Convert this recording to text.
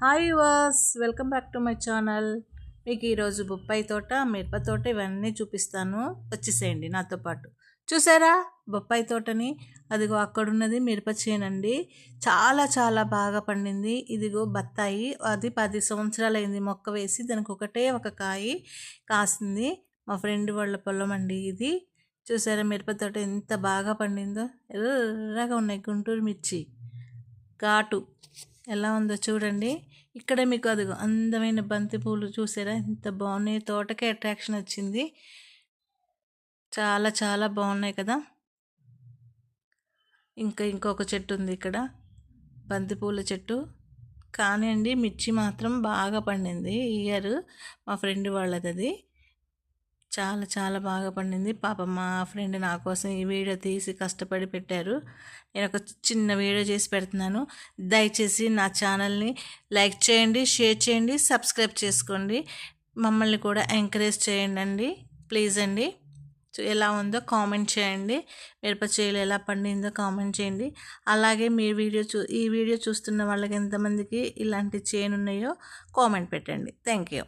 Hi yours, welcome back to my channel. మీకు ఈరోజు బొప్పాయి తోట, మిరప తోట ఇవన్నీ చూపిస్తాను. వచ్చేసేయండి నాతో పాటు. చూసారా బొప్పాయి తోటని? అదిగో అక్కడున్నది మిరప చేనండి. చాలా చాలా బాగా పండింది. ఇదిగో బత్తాయి, అది 10 సంవత్సరాలు అయింది మొక్క వేసి. దానికి ఒకటే ఒక కాయి కాసింది. మా ఫ్రెండ్ వాళ్ళ పొలం అండి ఇది. చూసారా మిరప తోట ఎంత బాగా పండిందో? ఎర్రగా ఉన్నాయి గుంటూరు మిర్చి. ఘాటు ఎలా ఉందో చూడండి. ఇక్కడ మీకు అదిగో అందమైన బంతి పూలు చూసారా ఎంత బాగున్నాయి. తోటకే అట్రాక్షన్ వచ్చింది. చాలా చాలా బాగున్నాయి కదా. ఇంకొక చెట్టు ఉంది ఇక్కడ, బంతి పూల చెట్టు. కానీ అండి మిర్చి మాత్రం బాగా పండింది ఈ ఇయర్. మా ఫ్రెండ్ వాళ్ళది అది. చాలా చాలా బాగా పండింది. పాపం మా ఫ్రెండ్ నా కోసం ఈ వీడియో తీసి కష్టపడి పెట్టారు. నేను ఒక చిన్న వీడియో చేసి పెడుతున్నాను. దయచేసి నా ఛానల్ని లైక్ చేయండి, షేర్ చేయండి, సబ్స్క్రైబ్ చేసుకోండి. మమ్మల్ని కూడా ఎంకరేజ్ చేయండి అండి, ప్లీజ్ అండి. ఎలా ఉందో కామెంట్ చేయండి. మిరప చేలు ఎలా పండిందో కామెంట్ చేయండి. అలాగే మీ ఈ వీడియో చూస్తున్న వాళ్ళకి ఎంతమందికి ఇలాంటి చేను ఉన్నాయో కామెంట్ పెట్టండి. Thank you.